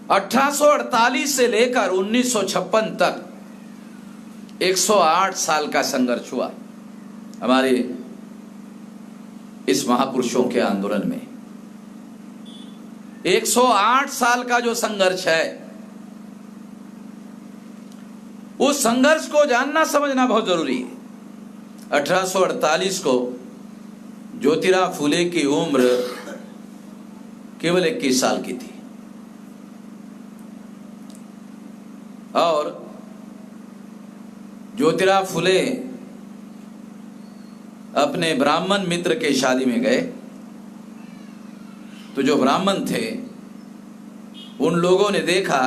1848 से लेकर 1956 तक 108 साल का संघर्ष हुआ हमारे इस महापुरुषों के आंदोलन में। 108 साल का जो संघर्ष है, उस संघर्ष को जानना समझना बहुत जरूरी है। 1848 को ज्योतिराव फुले की उम्र केवल 21 साल की थी और ज्योतिराव फुले अपने ब्राह्मण मित्र के शादी में गए तो जो ब्राह्मण थे उन लोगों ने देखा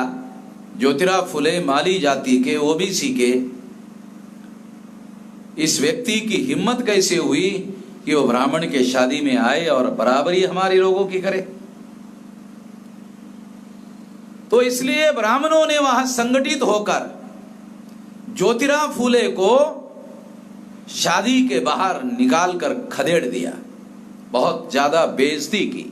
ज्योतिराव फुले माली जाति के, ओबीसी के, इस व्यक्ति की हिम्मत कैसे हुई कि वो ब्राह्मण के शादी में आए और बराबरी हमारे लोगों की करे। तो इसलिए ब्राह्मणों ने वहां संगठित होकर ज्योतिराव फुले को शादी के बाहर निकालकर खदेड़ दिया, बहुत ज्यादा बेइज्जती की।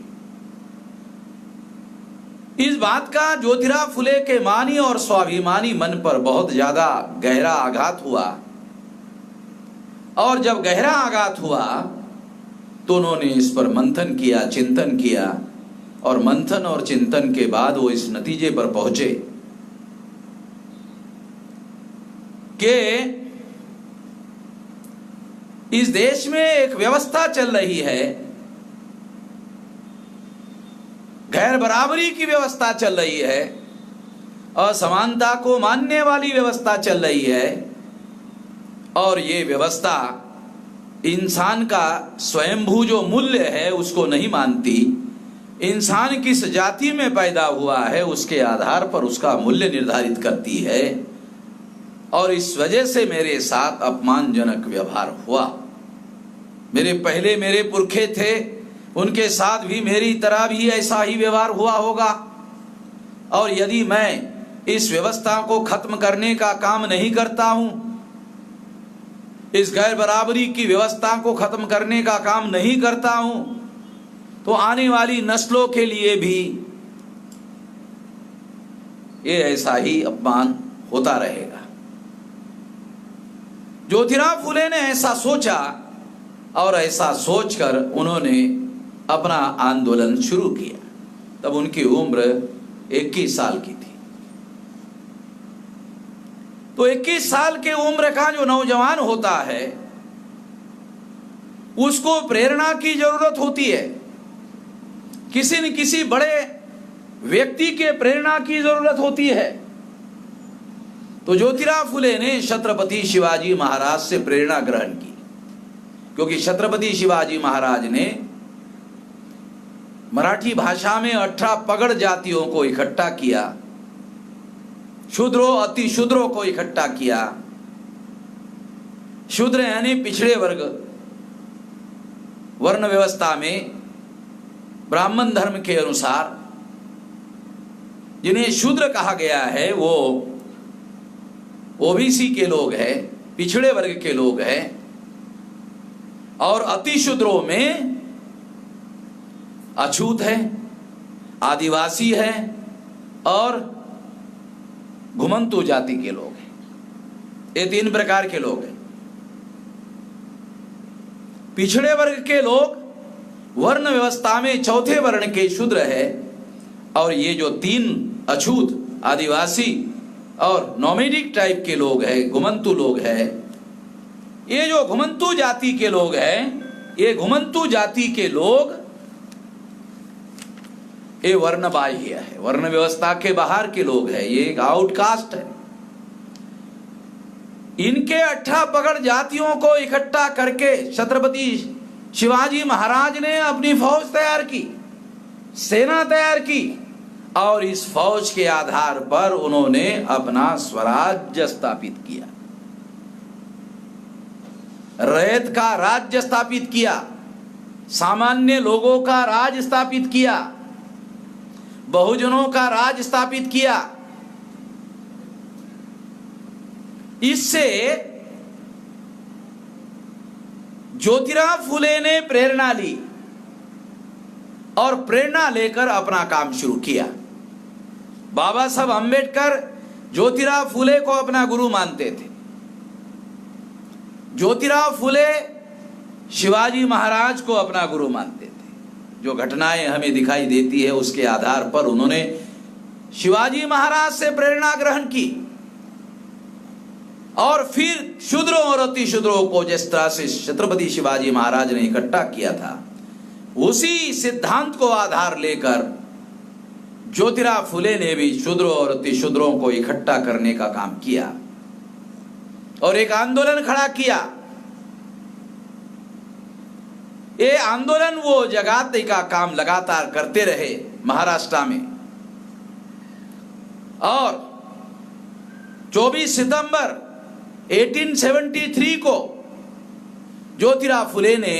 इस बात का ज्योतिराव फुले के मानी और स्वाभिमानी मन पर बहुत ज्यादा गहरा आघात हुआ और जब गहरा आघात हुआ तो उन्होंने इस पर मंथन किया, चिंतन किया और मंथन और चिंतन के बाद वो इस नतीजे पर पहुंचे कि इस देश में एक व्यवस्था चल रही है, गैर बराबरी की व्यवस्था चल रही है, असमानता को मानने वाली व्यवस्था चल रही है और ये व्यवस्था इंसान का स्वयंभू जो मूल्य है उसको नहीं मानती। इंसान किस जाति में पैदा हुआ है उसके आधार पर उसका मूल्य निर्धारित करती है और इस वजह से मेरे साथ अपमानजनक व्यवहार हुआ। मेरे पुरखे थे, उनके साथ भी मेरी तरह भी ऐसा ही व्यवहार हुआ होगा और यदि मैं इस व्यवस्था को खत्म करने का काम नहीं करता हूं, इस गैर बराबरी की व्यवस्था को खत्म करने का काम नहीं करता हूं, तो आने वाली नस्लों के लिए भी ये ऐसा ही अपमान होता रहेगा। ज्योतिराव फुले ने ऐसा सोचा और ऐसा सोचकर उन्होंने अपना आंदोलन शुरू किया। तब उनकी उम्र 21 साल की थी। तो 21 साल के उम्र का जो नौजवान होता है उसको प्रेरणा की जरूरत होती है, किसी न किसी बड़े व्यक्ति के प्रेरणा की जरूरत होती है। तो ज्योतिराव फुले ने छत्रपति शिवाजी महाराज से प्रेरणा ग्रहण की, क्योंकि छत्रपति शिवाजी महाराज ने मराठी भाषा में 18 पगड़ जातियों को इकट्ठा किया, शूद्रों अति शूद्रों को इकट्ठा किया। शूद्र यानी पिछड़े वर्ग, वर्ण व्यवस्था में ब्राह्मण धर्म के अनुसार जिन्हें शूद्र कहा गया है वो ओबीसी के लोग हैं, पिछड़े वर्ग के लोग हैं और अति शूद्रों में अछूत है, आदिवासी है और घुमंतु जाति के लोग हैं। ये 3 प्रकार के लोग हैं। पिछड़े वर्ग के लोग वर्ण व्यवस्था में चौथे वर्ण के शूद्र है और ये जो 3 अछूत, आदिवासी और नोमैडिक टाइप के लोग हैं, घुमंतु लोग हैं, ये जो घुमंतु जाति के लोग हैं, ये घुमंतु जाति के लोग ये वर्ण बाह्य है, वर्ण व्यवस्था के बाहर के लोग हैं, ये एक आउटकास्ट है। इनके 18 पगड़ जातियों को इकट्ठा करके छत्रपति शिवाजी महाराज ने अपनी फौज तैयार की, सेना तैयार की और इस फौज के आधार पर उन्होंने अपना स्वराज्य स्थापित किया, रैयत का राज्य स्थापित किया, सामान्य लोगों का राज स्थापित किया, बहुजनों का राज स्थापित किया। इससे ज्योतिराव फुले ने प्रेरणा ली और प्रेरणा लेकर अपना काम शुरू किया। बाबा साहब अंबेडकर ज्योतिराव फुले को अपना गुरु मानते थे। ज्योतिराव फुले शिवाजी महाराज को अपना गुरु मानते थे। जो घटनाएं हमें दिखाई देती है उसके आधार पर उन्होंने शिवाजी महाराज से प्रेरणा ग्रहण की और फिर शूद्रों और अति शूद्रों को जिस तरह से छत्रपति शिवाजी महाराज ने इकट्ठा किया था, उसी सिद्धांत को आधार लेकर ज्योतिराव फुले ने भी शूद्रों और अति शूद्रों को इकट्ठा करने का काम किया और एक आंदोलन खड़ा किया। ये आंदोलन वो जगाने का काम लगातार करते रहे महाराष्ट्र में और 24 सितंबर 1873 को ज्योतिराव फुले ने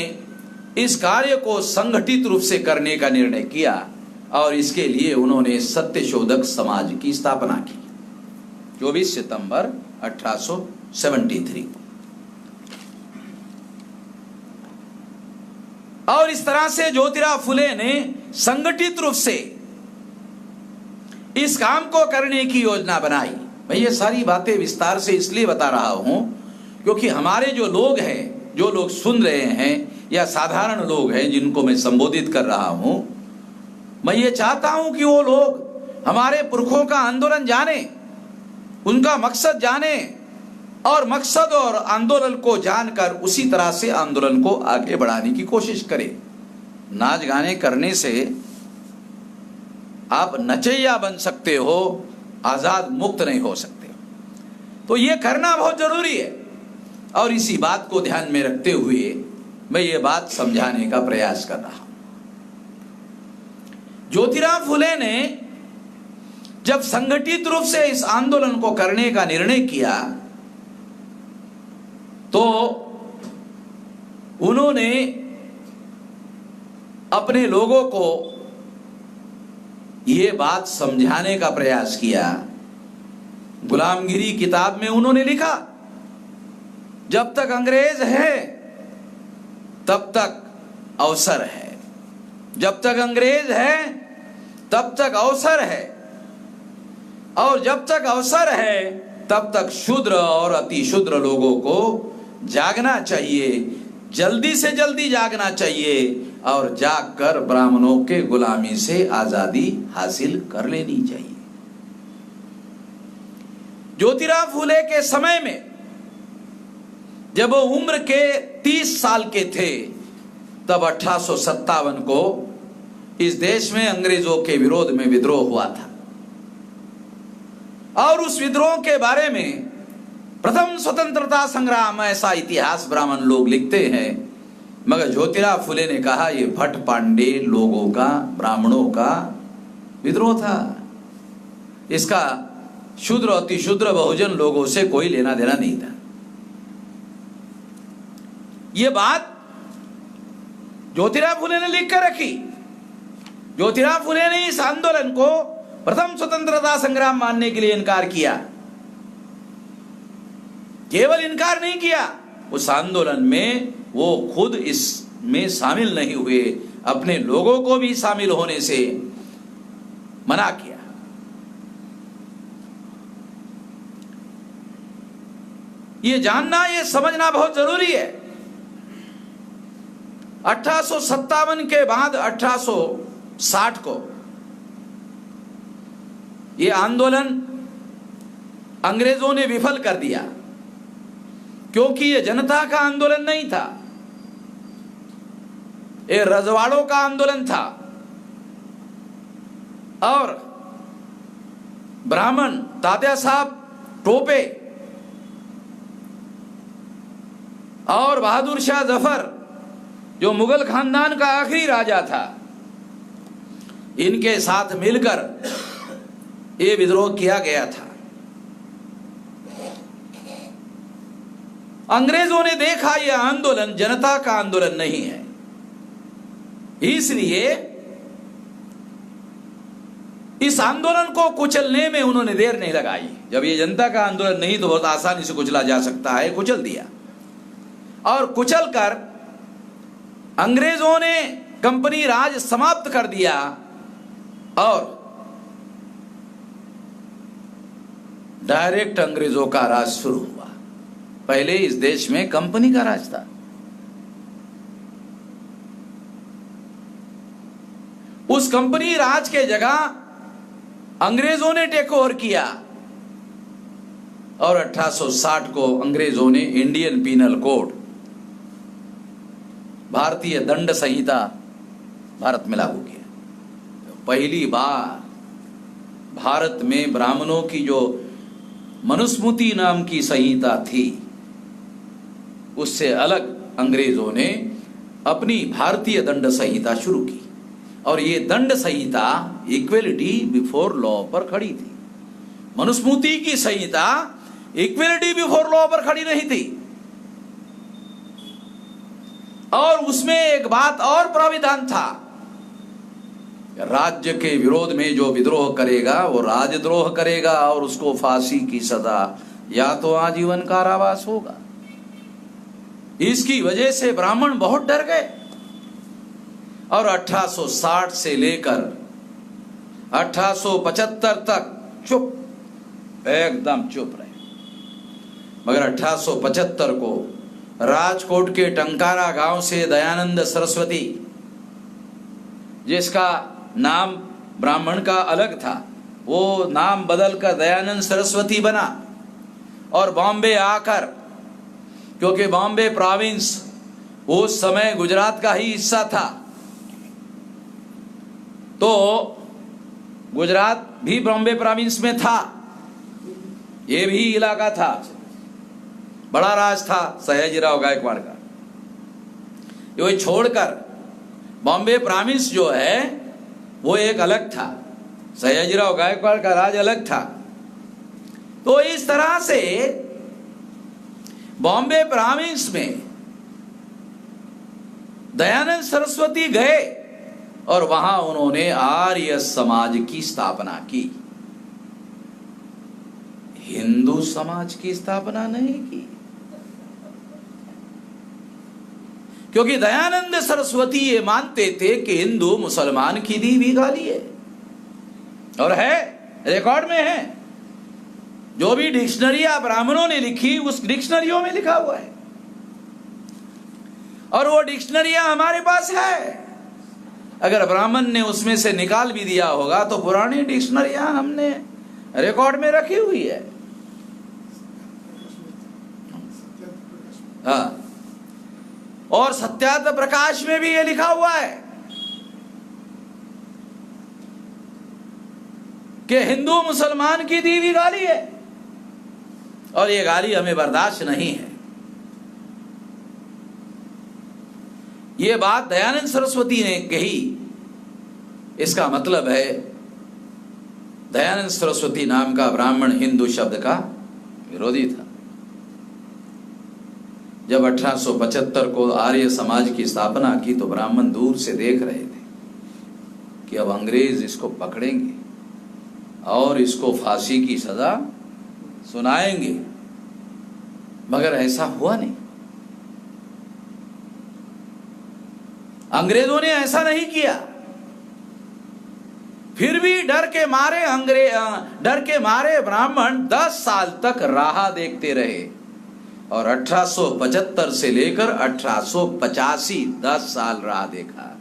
इस कार्य को संगठित रूप से करने का निर्णय किया और इसके लिए उन्होंने सत्यशोधक समाज की स्थापना की 24 सितंबर 1873 को। और इस तरह से ज्योतिराव फुले ने संगठित रूप से इस काम को करने की योजना बनाई। मैं ये सारी बातें विस्तार से इसलिए बता रहा हूं क्योंकि हमारे जो लोग हैं, जो लोग सुन रहे हैं या साधारण लोग हैं जिनको मैं संबोधित कर रहा हूं, मैं ये चाहता हूं कि वो लोग हमारे पुरखों का आंदोलन जाने, उनका मकसद जाने और मकसद और आंदोलन को जानकर उसी तरह से आंदोलन को आगे बढ़ाने की कोशिश करें। नाच गाने करने से आप नचैया बन सकते हो, आजाद मुक्त नहीं हो सकते हो। तो ये करना बहुत जरूरी है और इसी बात को ध्यान में रखते हुए मैं ये बात समझाने का प्रयास कर रहा हूं। ज्योतिराव फुले ने जब संगठित रूप से इस आंदोलन को करने का निर्णय किया तो उन्होंने अपने लोगों को यह बात समझाने का प्रयास किया। गुलामगिरी किताब में उन्होंने लिखा, जब तक अंग्रेज है तब तक अवसर है, जब तक अंग्रेज है तब तक अवसर है, और जब तक अवसर है तब तक शूद्र और अति शूद्र लोगों को जागना चाहिए, जल्दी से जल्दी जागना चाहिए और जागकर ब्राह्मणों के गुलामी से आजादी हासिल कर लेनी चाहिए। ज्योतिराव फुले के समय में जब वो उम्र के 30 साल के थे तब 1857 को इस देश में अंग्रेजों के विरोध में विद्रोह हुआ था और उस विद्रोह के बारे में प्रथम स्वतंत्रता संग्राम ऐसा इतिहास ब्राह्मण लोग लिखते हैं, मगर ज्योतिराव फुले ने कहा ये भट्ट पांडे लोगों का, ब्राह्मणों का विद्रोह था, इसका शूद्र अति शूद्र बहुजन लोगों से कोई लेना देना नहीं था। ये बात ज्योतिराव फुले ने लिख कर रखी। ज्योतिराव फुले ने इस आंदोलन को प्रथम स्वतंत्रता संग्राम मानने के लिए इनकार किया। केवल इनकार नहीं किया, उस आंदोलन में वो खुद इसमें शामिल नहीं हुए, अपने लोगों को भी शामिल होने से मना किया। ये जानना, ये समझना बहुत जरूरी है। 1857 के बाद 1860 को ये आंदोलन अंग्रेजों ने विफल कर दिया क्योंकि ये जनता का आंदोलन नहीं था, ये रजवाड़ों का आंदोलन था और ब्राह्मण तात्या साहब टोपे और बहादुर शाह जफर जो मुगल खानदान का आखिरी राजा था, इनके साथ मिलकर ये विद्रोह किया गया था। अंग्रेजों ने देखा यह आंदोलन जनता का आंदोलन नहीं है, इसलिए इस आंदोलन को कुचलने में उन्होंने देर नहीं लगाई। जब ये जनता का आंदोलन नहीं तो बहुत आसानी से कुचला जा सकता है, कुचल दिया और कुचल कर अंग्रेजों ने कंपनी राज समाप्त कर दिया और डायरेक्ट अंग्रेजों का राज शुरू हुआ। पहले इस देश में कंपनी का राज था। उस कंपनी राज के जगह अंग्रेजों ने टेक ओवर किया और 1860 को अंग्रेजों ने इंडियन पीनल कोड, भारतीय दंड संहिता भारत में लागू किया। पहली बार भारत में ब्राह्मणों की जो मनुस्मृति नाम की संहिता थी, उससे अलग अंग्रेजों ने अपनी भारतीय दंड संहिता शुरू की। और ये दंड संहिता इक्वलिटी बिफोर लॉ पर खड़ी थी। मनुस्मृति की संहिता इक्वलिटी बिफोर लॉ पर खड़ी नहीं थी। और उसमें एक बात और प्राविधान था, राज्य के विरोध में जो विद्रोह करेगा वो राजद्रोह करेगा और उसको फांसी की सजा या तो आजीवन कारावास होगा। इसकी वजह से ब्राह्मण बहुत डर गए और 1860 से लेकर 1875 तक चुप, एकदम चुप रहे। मगर 1875 को राजकोट के टंकारा गांव से दयानंद सरस्वती, जिसका नाम ब्राह्मण का अलग था, वो नाम बदलकर दयानंद सरस्वती बना और बॉम्बे आकर, क्योंकि बॉम्बे प्रोविंस उस समय गुजरात का ही हिस्सा था, तो गुजरात भी बॉम्बे प्रोविंस में था, ये भी इलाका था, बड़ा राज था सयाजीराव गायकवाड़ का। ये छोड़कर बॉम्बे प्रोविंस जो है वो एक अलग था, सयाजीराव गायकवाड़ का राज अलग था। तो इस तरह से बॉम्बे प्रोविंस में दयानंद सरस्वती गए और वहां उन्होंने आर्य समाज की स्थापना की। हिंदू समाज की स्थापना नहीं की, क्योंकि दयानंद सरस्वती ये मानते थे कि हिंदू मुसलमान की दी भी गाली है, और है, रिकॉर्ड में है। जो भी डिक्शनरियां ब्राह्मणों ने लिखी उस डिक्शनरियों में लिखा हुआ है, और वो डिक्शनरियां हमारे पास है। अगर ब्राह्मण ने उसमें से निकाल भी दिया होगा तो पुरानी डिक्शनरियां हमने रिकॉर्ड में रखी हुई है। हाँ, और सत्यार्थ प्रकाश में भी ये लिखा हुआ है कि हिंदू मुसलमान की दी हुई गाली है, और ये गाली हमें बर्दाश्त नहीं है। ये बात दयानंद सरस्वती ने कही, इसका मतलब है दयानंद सरस्वती नाम का ब्राह्मण हिंदू शब्द का विरोधी था। जब 1875 को आर्य समाज की स्थापना की तो ब्राह्मण दूर से देख रहे थे कि अब अंग्रेज इसको पकड़ेंगे और इसको फांसी की सजा सुनाएंगे, मगर ऐसा हुआ नहीं। अंग्रेजों ने ऐसा नहीं किया। फिर भी डर के मारे ब्राह्मण 10 साल तक राह देखते रहे, और 1875 से लेकर 1885 10 साल राह देखा,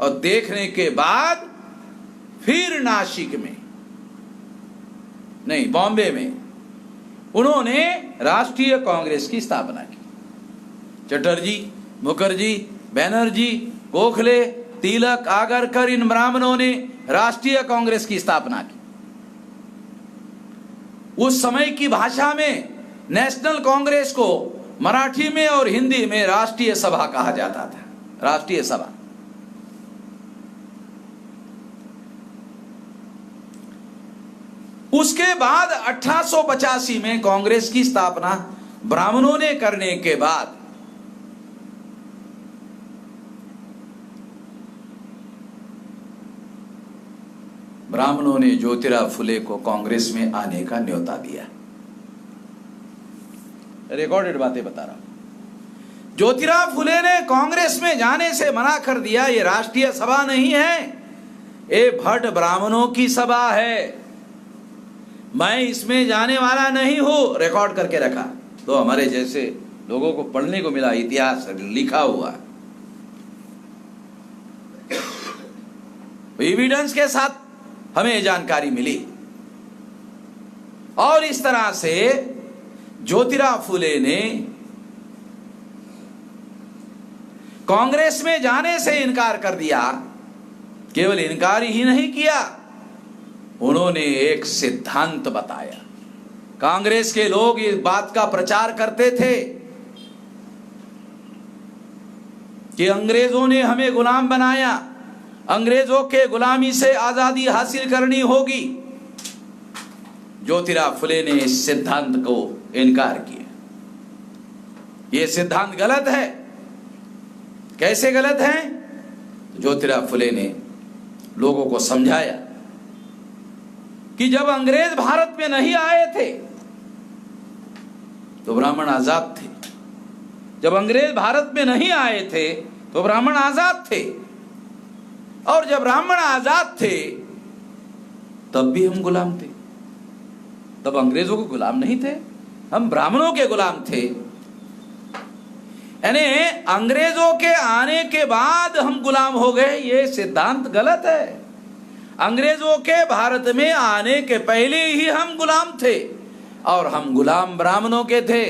और देखने के बाद फिर नासिक में नहीं, बॉम्बे में उन्होंने राष्ट्रीय कांग्रेस की स्थापना की। चटर्जी, मुखर्जी, बैनर्जी, गोखले, तिलक, आगरकर, इन ब्राह्मणों ने राष्ट्रीय कांग्रेस की स्थापना की। उस समय की भाषा में नेशनल कांग्रेस को मराठी में और हिंदी में राष्ट्रीय सभा कहा जाता था, राष्ट्रीय सभा। उसके बाद 1885 में कांग्रेस की स्थापना ब्राह्मणों ने करने के बाद ब्राह्मणों ने ज्योतिराव फुले को कांग्रेस में आने का न्योता दिया। रिकॉर्डेड बातें बता रहा हूं। ज्योतिराव फुले ने कांग्रेस में जाने से मना कर दिया, ये राष्ट्रीय सभा नहीं है, ये भट्ट ब्राह्मणों की सभा है। मैं इसमें जाने वाला नहीं हूं, रिकॉर्ड करके रखा। तो हमारे जैसे लोगों को पढ़ने को मिला, इतिहास लिखा हुआ एविडेंस के साथ हमें जानकारी मिली। और इस तरह से ज्योतिराव फुले ने कांग्रेस में जाने से इनकार कर दिया। केवल इनकार ही नहीं किया, उन्होंने एक सिद्धांत बताया। कांग्रेस के लोग इस बात का प्रचार करते थे कि अंग्रेजों ने हमें गुलाम बनाया, अंग्रेजों के गुलामी से आजादी हासिल करनी होगी। ज्योतिराव फुले ने इस सिद्धांत को इनकार किया। यह सिद्धांत गलत है। कैसे गलत है? ज्योतिराव फुले ने लोगों को समझाया कि जब अंग्रेज भारत में नहीं आए थे तो ब्राह्मण आजाद थे। जब अंग्रेज भारत में नहीं आए थे तो ब्राह्मण आजाद थे। और जब ब्राह्मण आजाद थे तब भी हम गुलाम थे। तब अंग्रेजों के गुलाम नहीं थे, हम ब्राह्मणों के गुलाम थे। यानी अंग्रेजों के आने के बाद हम गुलाम हो गए, ये सिद्धांत गलत है। अंग्रेजों के भारत में आने के पहले ही हम गुलाम थे और हम गुलाम ब्राह्मणों के थे।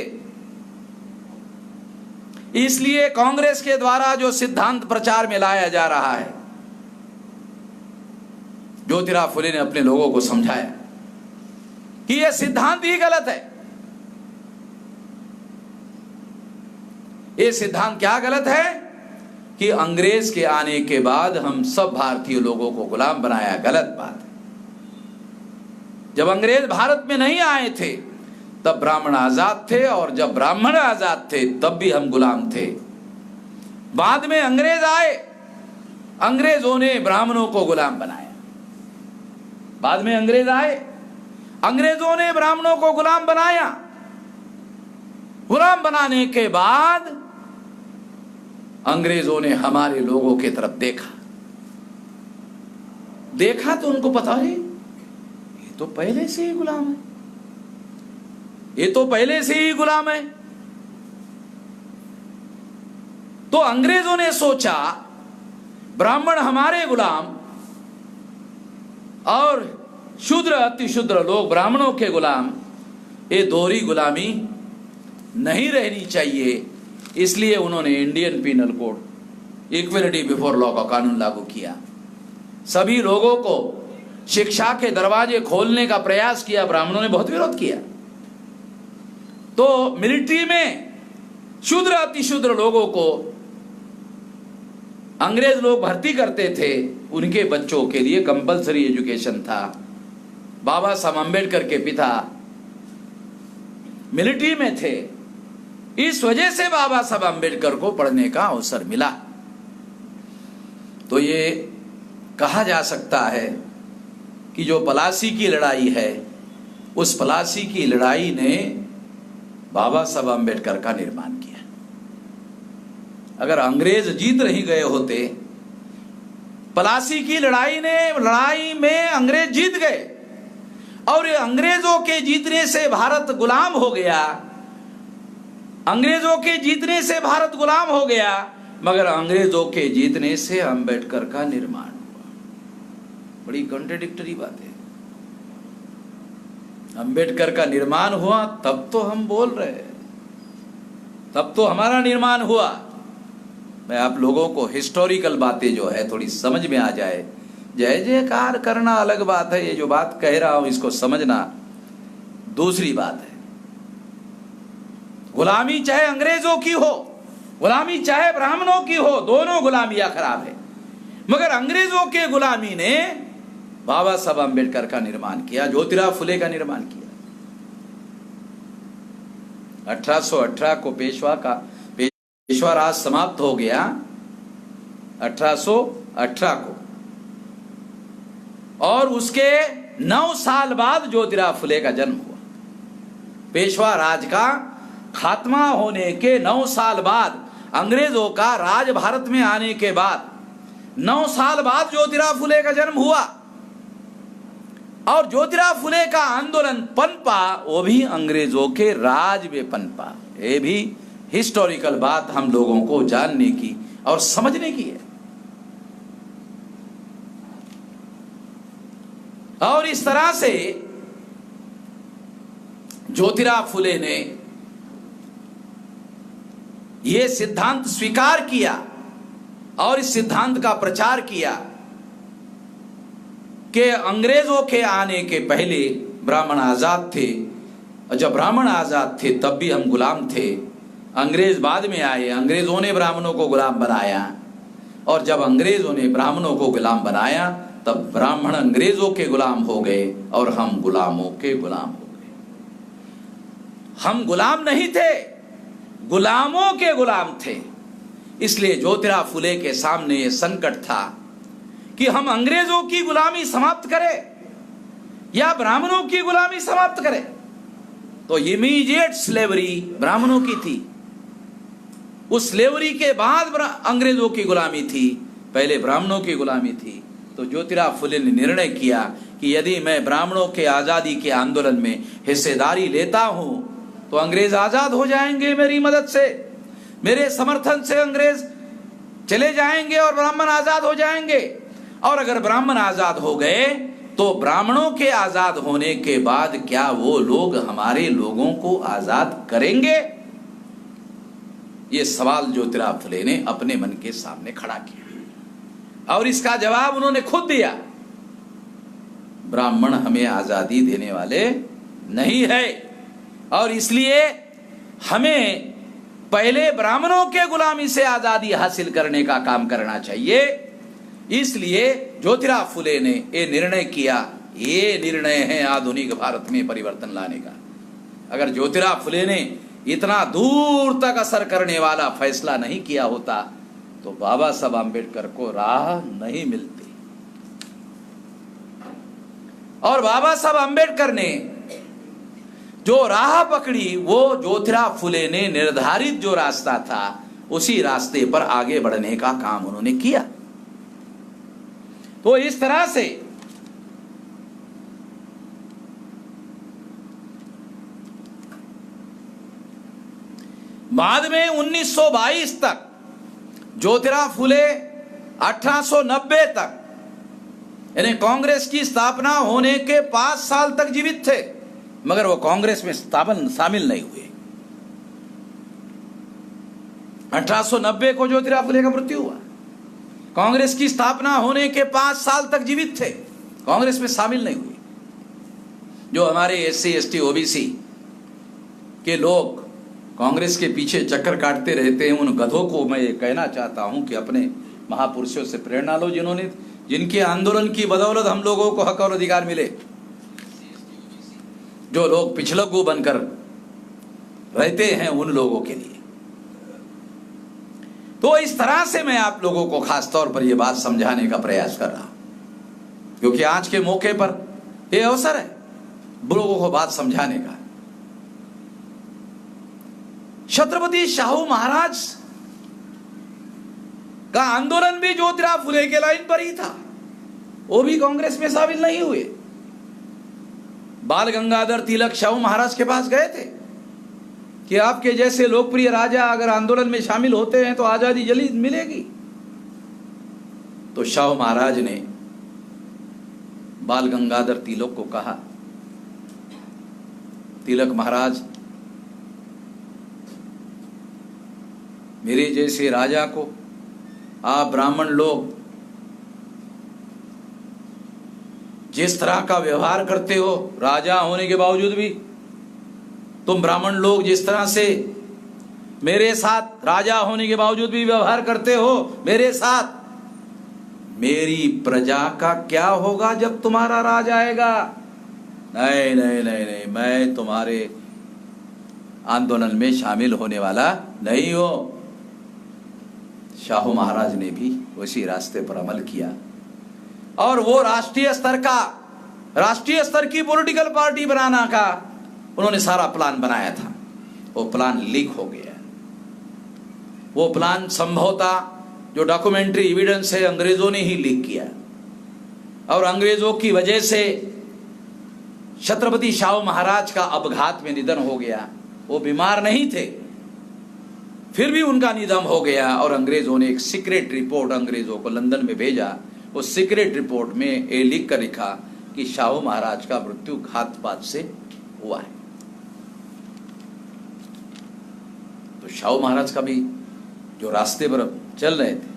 इसलिए कांग्रेस के द्वारा जो सिद्धांत प्रचार में लाया जा रहा है, ज्योतिराव फुले ने अपने लोगों को समझाया कि यह सिद्धांत ही गलत है। यह सिद्धांत क्या गलत है कि अंग्रेज के आने के बाद हम सब भारतीय लोगों को गुलाम बनाया, गलत बात है। जब अंग्रेज भारत में नहीं आए थे तब ब्राह्मण आजाद थे, और जब ब्राह्मण आजाद थे तब भी हम गुलाम थे। बाद में अंग्रेज आए, अंग्रेजों ने ब्राह्मणों को गुलाम बनाया। बाद में अंग्रेज आए, अंग्रेजों ने ब्राह्मणों को गुलाम बनाया। गुलाम बनाने के बाद अंग्रेजों ने हमारे लोगों की तरफ देखा तो उनको पता है ये तो पहले से ही गुलाम है, ये तो पहले से ही गुलाम है। तो अंग्रेजों ने सोचा ब्राह्मण हमारे गुलाम और शूद्र अति शूद्र लोग ब्राह्मणों के गुलाम, ये दोहरी गुलामी नहीं रहनी चाहिए। इसलिए उन्होंने Indian penal code, equality before law का कानून लागू किया। सभी लोगों को शिक्षा के दरवाजे खोलने का प्रयास किया। ब्राह्मणों ने बहुत विरोध किया। तो मिलिट्री में शूद्र अति शूद्र लोगों को अंग्रेज लोग भर्ती करते थे, उनके बच्चों के लिए कंपलसरी एजुकेशन था। बाबा साहब अम्बेडकर के पिता मिलिट्री में थे, इस वजह से बाबा साहब अम्बेडकर को पढ़ने का अवसर मिला। तो ये कहा जा सकता है कि जो पलासी की लड़ाई है, उस पलासी की लड़ाई ने बाबा साहब अम्बेडकर का निर्माण किया। अगर अंग्रेज जीत नहीं गए होते, पलासी की लड़ाई में अंग्रेज जीत गए और ये अंग्रेजों के जीतने से भारत गुलाम हो गया। अंग्रेजों के जीतने से भारत गुलाम हो गया, मगर अंग्रेजों के जीतने से अंबेडकर का निर्माण हुआ। बड़ी कॉन्ट्रडिक्टरी बात है। अंबेडकर का निर्माण हुआ तब तो हम बोल रहे हैं, तब तो हमारा निर्माण हुआ। मैं आप लोगों को हिस्टोरिकल बातें जो है थोड़ी समझ में आ जाए। जय जयकार करना अलग बात है, ये जो बात कह रहा हूं इसको समझना दूसरी बात है। गुलामी चाहे अंग्रेजों की हो, गुलामी चाहे ब्राह्मणों की हो, दोनों गुलामियां खराब है। मगर अंग्रेजों के गुलामी ने बाबा साहब अम्बेडकर का निर्माण किया, ज्योतिराव फुले का निर्माण किया। 1818 को पेशवा राज समाप्त हो गया, 1818 को, और उसके 9 साल बाद ज्योतिराव फुले का जन्म हुआ। पेशवा राज का खात्मा होने के 9 साल बाद, अंग्रेजों का राज भारत में आने के बाद 9 साल बाद ज्योतिराव फुले का जन्म हुआ। और ज्योतिराव फुले का आंदोलन पनपा, वो भी अंग्रेजों के राज में पनपा। ये भी हिस्टोरिकल बात हम लोगों को जानने की और समझने की है। और इस तरह से ज्योतिराव फुले ने यह सिद्धांत स्वीकार किया और इस सिद्धांत का प्रचार किया कि अंग्रेजों के आने के पहले ब्राह्मण आजाद थे, और जब ब्राह्मण आजाद थे तब भी हम गुलाम थे। अंग्रेज बाद में आए, अंग्रेजों ने ब्राह्मणों को गुलाम बनाया, और जब अंग्रेजों ने ब्राह्मणों को गुलाम बनाया तब ब्राह्मण अंग्रेजों के गुलाम हो गए और हम गुलामों के गुलाम हो गए। हम गुलाम नहीं थे, गुलामों के गुलाम थे। इसलिए ज्योतिराव फुले के सामने यह संकट था कि हम अंग्रेजों की गुलामी समाप्त करें या ब्राह्मणों की गुलामी समाप्त करें। तो इमीडिएट स्लेवरी ब्राह्मणों की थी, उस स्लेवरी के बाद अंग्रेजों की गुलामी थी, पहले ब्राह्मणों की गुलामी थी। तो ज्योतिराव फुले ने निर्णय किया कि यदि मैं ब्राह्मणों के आजादी के आंदोलन में हिस्सेदारी लेता हूं तो अंग्रेज आजाद हो जाएंगे, मेरी मदद से, मेरे समर्थन से अंग्रेज चले जाएंगे और ब्राह्मण आजाद हो जाएंगे। और अगर ब्राह्मण आजाद हो गए तो ब्राह्मणों के आजाद होने के बाद क्या वो लोग हमारे लोगों को आजाद करेंगे? ये सवाल ज्योतिराव फुले ने अपने मन के सामने खड़ा किया और इसका जवाब उन्होंने खुद दिया। ब्राह्मण हमें आजादी देने वाले नहीं है और इसलिए हमें पहले ब्राह्मणों के गुलामी से आजादी हासिल करने का काम करना चाहिए। इसलिए ज्योतिराव फुले ने यह निर्णय किया। ये निर्णय है आधुनिक भारत में परिवर्तन लाने का। अगर ज्योतिराव फुले ने इतना दूर तक असर करने वाला फैसला नहीं किया होता तो बाबा साहब आम्बेडकर को राह नहीं मिलती। और बाबा साहब आम्बेडकर ने जो राह पकड़ी वो ज्योतिराव फुले ने निर्धारित जो रास्ता था उसी रास्ते पर आगे बढ़ने का काम उन्होंने किया। तो इस तरह से बाद में 1922 तक ज्योतिराव फुले 1890 तक यानी कांग्रेस की स्थापना होने के 5 साल तक जीवित थे, मगर वो कांग्रेस में शामिल नहीं हुए। 1890 को ज्योतिराव फुले का मृत्यु हुआ। कांग्रेस की स्थापना होने के 5 साल तक जीवित थे, कांग्रेस में शामिल नहीं हुए। जो हमारे SC ST OBC के लोग कांग्रेस के पीछे चक्कर काटते रहते हैं, उन गधों को मैं ये कहना चाहता हूं कि अपने महापुरुषों से प्रेरणा लो, जिनके आंदोलन की बदौलत हम लोगों को हक और अधिकार मिले। जो लोग पिछलग्गू बनकर रहते हैं उन लोगों के लिए। तो इस तरह से मैं आप लोगों को खास तौर पर यह बात समझाने का प्रयास कर रहा हूं, क्योंकि आज के मौके पर यह अवसर है लोगों को बात समझाने का। छत्रपति शाहू महाराज का आंदोलन भी ज्योतिराव फुले के लाइन पर ही था, वो भी कांग्रेस में शामिल नहीं हुए। बाल गंगाधर तिलक शाहू महाराज के पास गए थे कि आपके जैसे लोकप्रिय राजा अगर आंदोलन में शामिल होते हैं तो आजादी जल्दी मिलेगी। तो शाहू महाराज ने बाल गंगाधर तिलक को कहा, तिलक महाराज, मेरे जैसे राजा को आप ब्राह्मण लोग जिस तरह का व्यवहार करते हो, राजा होने के बावजूद भी तुम ब्राह्मण लोग जिस तरह से मेरे साथ राजा होने के बावजूद भी व्यवहार करते हो मेरे साथ, मेरी प्रजा का क्या होगा जब तुम्हारा राज आएगा? नहीं नहीं नहीं नहीं, मैं तुम्हारे आंदोलन में शामिल होने वाला नहीं हो। शाहू महाराज ने भी उसी रास्ते पर अमल किया और वो राष्ट्रीय स्तर की पॉलिटिकल पार्टी बनाना का उन्होंने सारा प्लान बनाया था। वो प्लान लीक हो गया। वो प्लान संभवतः जो डॉक्यूमेंट्री एविडेंस है अंग्रेजों ने ही लीक किया और अंग्रेजों की वजह से छत्रपति शाहू महाराज का अपघात में निधन हो गया। वो बीमार नहीं थे, फिर भी उनका निधन हो गया और अंग्रेजों ने एक सीक्रेट रिपोर्ट अंग्रेजों को लंदन में भेजा। उस सीक्रेट रिपोर्ट में ये लिख कर लिखा कि शाहू महाराज का मृत्यु घातपात से हुआ है। तो शाहू महाराज का भी जो रास्ते पर चल रहे थे,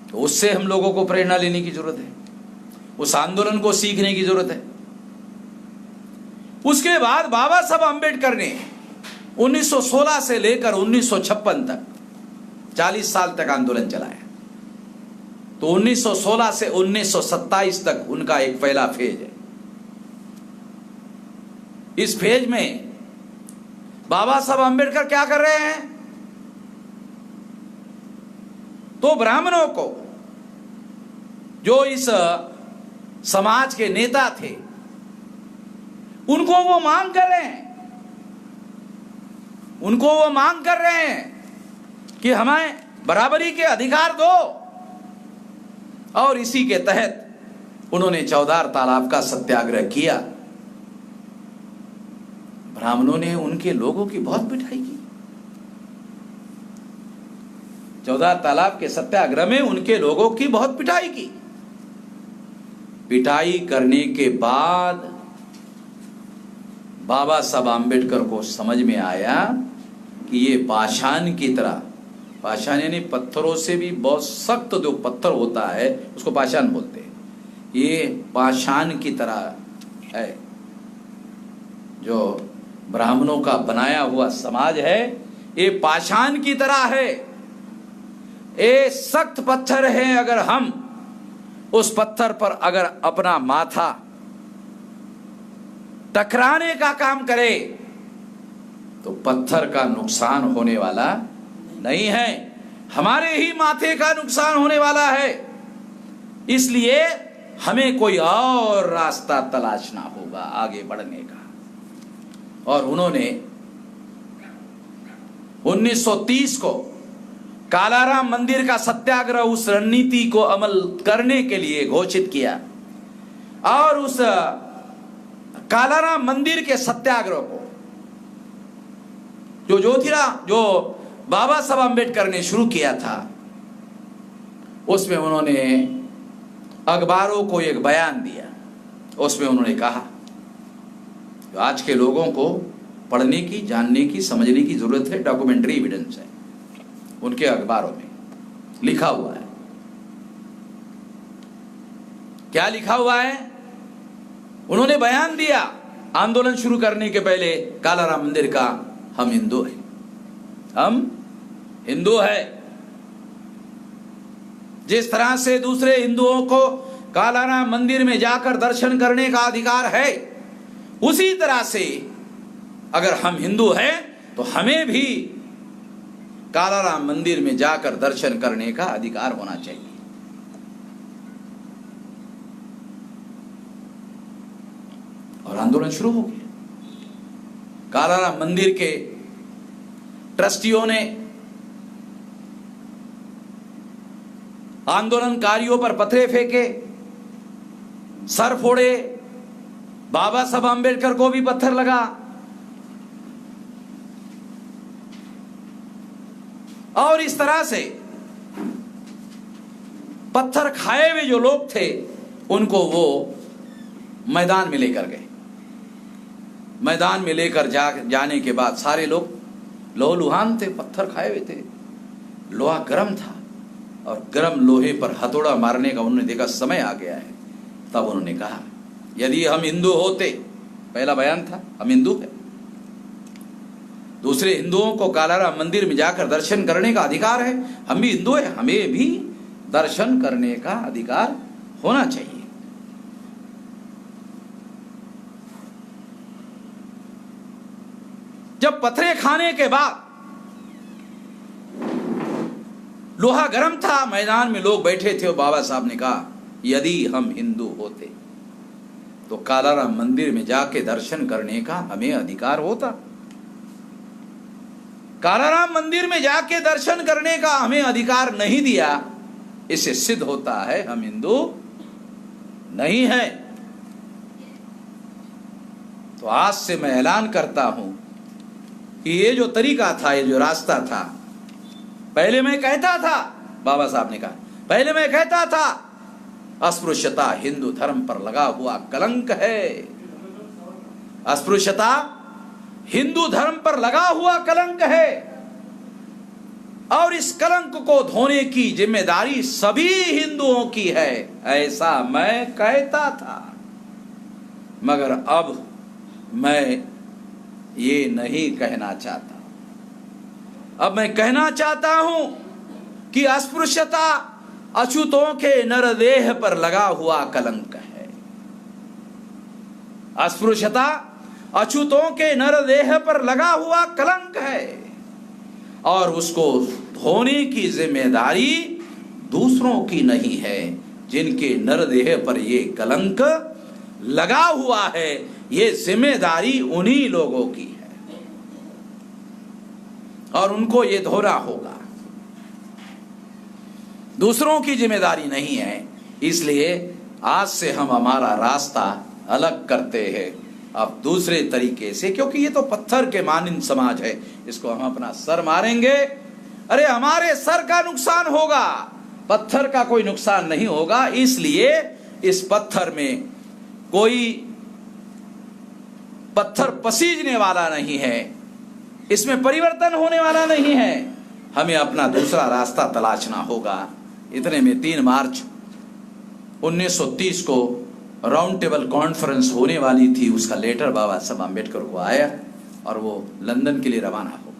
तो उससे हम लोगों को प्रेरणा लेने की जरूरत है, उस आंदोलन को सीखने की जरूरत है। उसके बाद बाबा साहब आंबेडकर ने 1916 से लेकर 1956 तक 40 साल तक आंदोलन चलाया। तो 1916 से 1927 तक उनका एक पहला फेज है। इस फेज में बाबा साहब आंबेडकर क्या कर रहे हैं? तो ब्राह्मणों को, जो इस समाज के नेता थे, उनको वो मांग कर रहे हैं, उनको वो मांग कर रहे हैं कि हमें बराबरी के अधिकार दो। और इसी के तहत उन्होंने चौधार तालाब का सत्याग्रह किया। ब्राह्मणों ने उनके लोगों की बहुत पिटाई की। चौधार तालाब के सत्याग्रह में उनके लोगों की बहुत पिटाई की। पिटाई करने के बाद बाबा साहब आंबेडकर को समझ में आया कि ये पाषाण की तरह, पाषाण यानी पत्थरों से भी बहुत सख्त जो पत्थर होता है उसको पाषाण बोलते हैं, ये पाषाण की तरह है। जो ब्राह्मणों का बनाया हुआ समाज है, ये पाषाण की तरह है, ये सख्त पत्थर है। अगर हम उस पत्थर पर अगर अपना माथा टकराने का काम करें तो पत्थर का नुकसान होने वाला नहीं है, हमारे ही माथे का नुकसान होने वाला है। इसलिए हमें कोई और रास्ता तलाशना होगा आगे बढ़ने का। और उन्होंने 1930 को कालाराम मंदिर का सत्याग्रह, उस रणनीति को अमल करने के लिए घोषित किया। और उस कालाराम मंदिर के सत्याग्रह को जो बाबा साहब आंबेडकर ने शुरू किया था, उसमें उन्होंने अखबारों को एक बयान दिया। उसमें उन्होंने कहा आज के लोगों को पढ़ने की, जानने की, समझने की जरूरत है, डॉक्यूमेंट्री एविडेंस है। उनके अखबारों में लिखा हुआ है, क्या लिखा हुआ है? उन्होंने बयान दिया आंदोलन शुरू करने के पहले कालाराम मंदिर का, हम हिंदू हैं, हम हिंदू है। जिस तरह से दूसरे हिंदुओं को कालाराम मंदिर में जाकर दर्शन करने का अधिकार है, उसी तरह से अगर हम हिंदू हैं तो हमें भी कालाराम मंदिर में जाकर दर्शन करने का अधिकार होना चाहिए। और आंदोलन शुरू हो गया। कालाराम मंदिर के ट्रस्टियों ने आंदोलनकारियों पर पत्थरे फेंके, सर फोड़े, बाबा साहब आंबेडकर को भी पत्थर लगा। और इस तरह से पत्थर खाए हुए जो लोग थे उनको वो मैदान में लेकर गए। मैदान में लेकर जाने के बाद सारे लोग लहूलुहान थे, पत्थर खाए हुए थे, लोहा गर्म था और गर्म लोहे पर हथौड़ा मारने का उन्होंने देखा समय आ गया है। तब उन्होंने कहा यदि हम हिंदू होते, पहला बयान था हम हिंदू हैं, दूसरे हिंदुओं को कालाराम मंदिर में जाकर दर्शन करने का अधिकार है, हम भी हिंदू हैं, हमें भी दर्शन करने का अधिकार होना चाहिए। जब पत्थरे खाने के बाद लोहा गर्म था, मैदान में लोग बैठे थे और बाबा साहब ने कहा यदि हम हिंदू होते तो कालाराम मंदिर में जाके दर्शन करने का हमें अधिकार होता। कालाराम मंदिर में जाके दर्शन करने का हमें अधिकार नहीं दिया, इससे सिद्ध होता है हम हिंदू नहीं हैं। तो आज से मैं ऐलान करता हूं कि ये जो तरीका था, ये जो रास्ता था, पहले मैं कहता था, बाबा साहब ने कहा, पहले मैं कहता था अस्पृश्यता हिंदू धर्म पर लगा हुआ कलंक है, अस्पृश्यता हिंदू धर्म पर लगा हुआ कलंक है और इस कलंक को धोने की जिम्मेदारी सभी हिंदुओं की है, ऐसा मैं कहता था। मगर अब मैं ये नहीं कहना चाहता। अब मैं कहना चाहता हूं कि अस्पृश्यता अछूतों के नरदेह पर लगा हुआ कलंक है। अस्पृश्यता अछूतों के नरदेह पर लगा हुआ कलंक है और उसको धोने की जिम्मेदारी दूसरों की नहीं है। जिनके नरदेह पर ये कलंक लगा हुआ है, ये जिम्मेदारी उन्हीं लोगों की है और उनको ये धोना होगा, दूसरों की जिम्मेदारी नहीं है। इसलिए आज से हम हमारा रास्ता अलग करते हैं, अब दूसरे तरीके से, क्योंकि ये तो पत्थर के मानिंद समाज है, इसको हम अपना सर मारेंगे, अरे हमारे सर का नुकसान होगा, पत्थर का कोई नुकसान नहीं होगा। इसलिए इस पत्थर में कोई पत्थर पसीजने वाला नहीं है, इसमें परिवर्तन होने वाला नहीं है, हमें अपना दूसरा रास्ता तलाशना होगा। इतने में 3 मार्च 1930 को राउंड टेबल कॉन्फ्रेंस होने वाली थी, उसका लेटर बाबा साहब अम्बेडकर को आया और वो लंदन के लिए रवाना हो